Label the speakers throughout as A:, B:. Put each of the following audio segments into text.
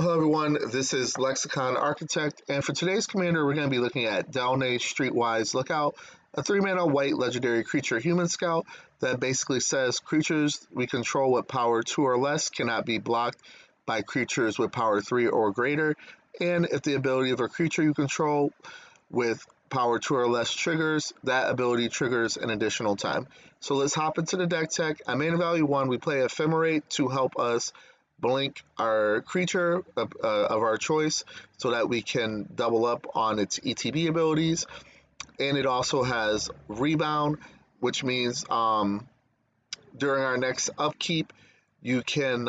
A: Hello everyone, this is Lexicon Architect, and for today's commander we're going to be looking at Delney Streetwise Lookout, a 3-mana white legendary creature human scout that basically says creatures we control with power 2 or less cannot be blocked by creatures with power 3 or greater, and if the ability of a creature you control with power 2 or less triggers, that ability triggers an additional time. So let's hop into the deck tech. At mana value 1, we play Ephemerate to help us blink our creature of our choice so that we can double up on its ETB abilities. And it also has Rebound, which means during our next upkeep, you can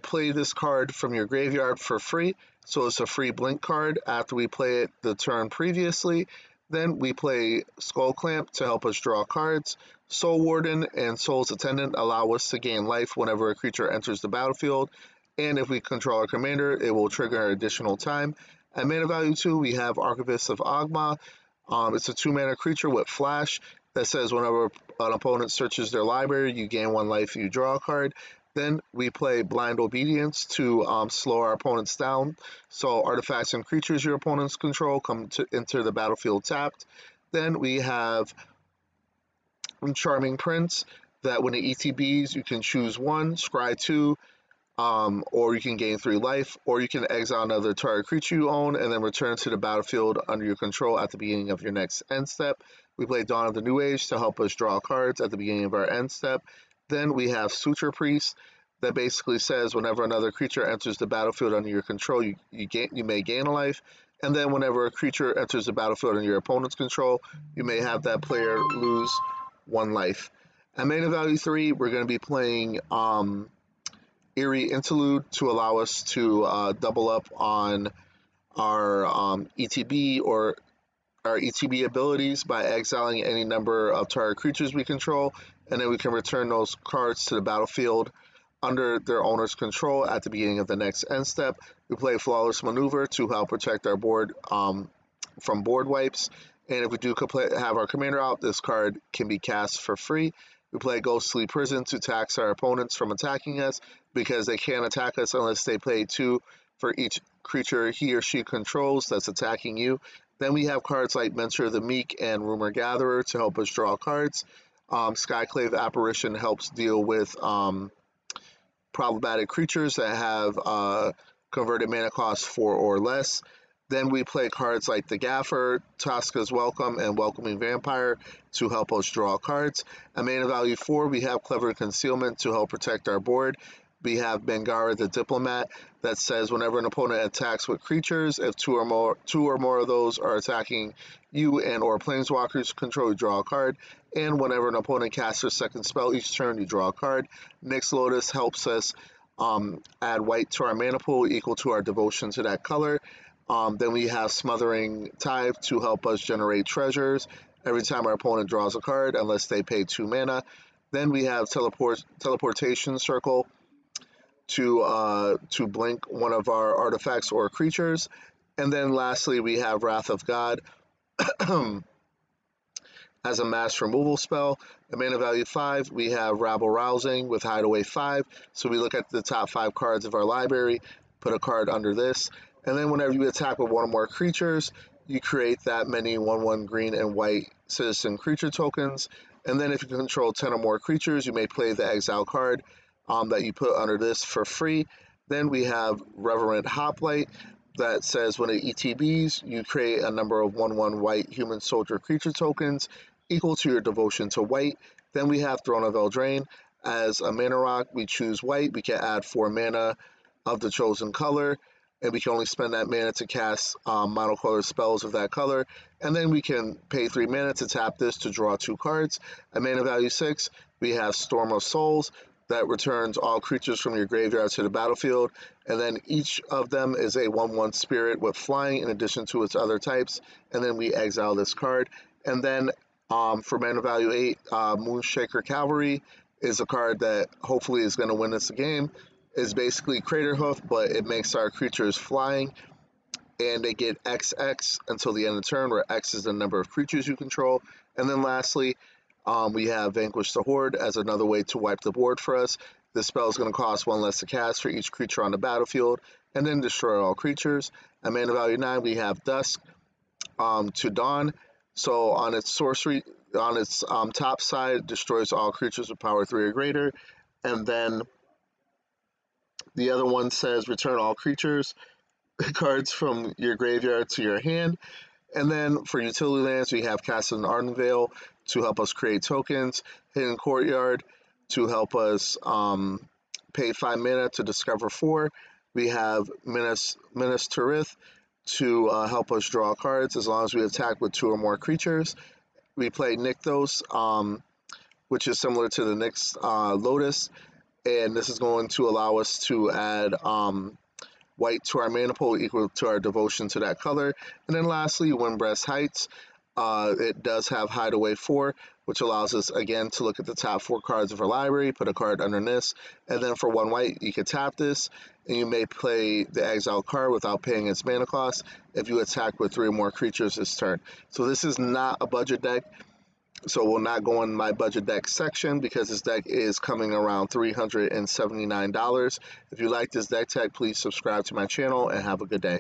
A: play this card from your graveyard for free. So it's a free blink card after we play it the turn previously. Then we play Skull Clamp to help us draw cards. Soul Warden and Soul's Attendant allow us to gain life whenever a creature enters the battlefield. And if we control our commander, it will trigger additional time. At mana value 2, we have Archivist of Ogma. It's a 2-mana creature with Flash that says whenever an opponent searches their library, you gain 1 life, you draw a card. Then we play Blind Obedience to slow our opponents down. So artifacts and creatures your opponents control come to enter the battlefield tapped. Then we have Charming Prince, that when it ETBs, you can choose 1, scry 2, or you can gain 3 life, or you can exile another target creature you own and then return to the battlefield under your control at the beginning of your next end step. We play Dawn of the New Age to help us draw cards at the beginning of our end step. Then we have Suture Priest that basically says whenever another creature enters the battlefield under your control, you may gain a life. And then whenever a creature enters the battlefield under your opponent's control, you may have that player lose 1 life. At mana value 3, we're going to be playing Eerie Interlude to allow us to double up on our ETB or our ETB abilities by exiling any number of target creatures we control, and then we can return those cards to the battlefield under their owner's control at the beginning of the next end step. We play Flawless Maneuver to help protect our board from board wipes, and if we do have our commander out, this card can be cast for free. We play Ghostly Prison to tax our opponents from attacking us because they can't attack us unless they pay 2 for each creature he or she controls that's attacking you. Then we have cards like Mentor the Meek and Rumor Gatherer to help us draw cards. Skyclave Apparition helps deal with problematic creatures that have converted mana cost 4 or less. Then we play cards like the Gaffer, Tosca's Welcome, and Welcoming Vampire to help us draw cards. At mana value 4, we have Clever Concealment to help protect our board. We have Bangara the Diplomat that says whenever an opponent attacks with creatures, if two or more of those are attacking you and or planeswalkers control, you draw a card. And whenever an opponent casts their second spell each turn, you draw a card. Nyx Lotus helps us add white to our mana pool equal to our devotion to that color. Then we have Smothering Tithe to help us generate treasures every time our opponent draws a card, unless they pay 2 mana. Then we have Teleportation Circle to blink one of our artifacts or creatures. And then lastly, we have Wrath of God as a mass removal spell. At mana value 5, we have Rabble Rousing with Hideaway 5. So we look at the top 5 cards of our library, put a card under this, and then whenever you attack with 1 or more creatures, you create that many 1/1 green and white citizen creature tokens. And then if you control 10 or more creatures, you may play the exile card that you put under this for free. Then we have Reverent Hoplite that says when it ETBs, you create a number of 1/1 white human soldier creature tokens equal to your devotion to white. Then we have Throne of Eldraine. As a mana rock, we choose white. We can add 4 mana of the chosen color, and we can only spend that mana to cast monocolor spells of that color. And then we can pay 3 mana to tap this to draw 2 cards. At mana value 6, we have Storm of Souls that returns all creatures from your graveyard to the battlefield, and then each of them is a 1/1 spirit with flying in addition to its other types, and then we exile this card. And then for mana value 8, Moonshaker Cavalry is a card that hopefully is going to win us a game. It's basically Crater Hoof, but it makes our creatures flying, and they get XX until the end of the turn, where X is the number of creatures you control. And then lastly, we have Vanquish the Horde as another way to wipe the board for us. This spell is going to cost 1 less to cast for each creature on the battlefield, and then destroy all creatures. At mana value 9, we have Dusk to Dawn. So on its sorcery, on its top side, destroys all creatures with power 3 or greater. And then the other one says return all creatures cards from your graveyard to your hand. And then for utility lands, we have Castle Ardenvale to help us create tokens, Hidden Courtyard to help us pay 5 mana to discover 4. We have Minas Tirith to help us draw cards as long as we attack with 2 or more creatures. We play Nykthos, which is similar to the Nyx Lotus, and this is going to allow us to add white to our mana pool equal to our devotion to that color. And then lastly, Windbreast Heights. It does have Hideaway 4, which allows us again to look at the top 4 cards of our library, put a card under this, and then for 1 white, you can tap this, and you may play the exile card without paying its mana cost if you attack with 3 or more creatures this turn. So this is not a budget deck. So we'll not go in my budget deck section because this deck is coming around $379. If you like this deck tech, please subscribe to my channel and have a good day.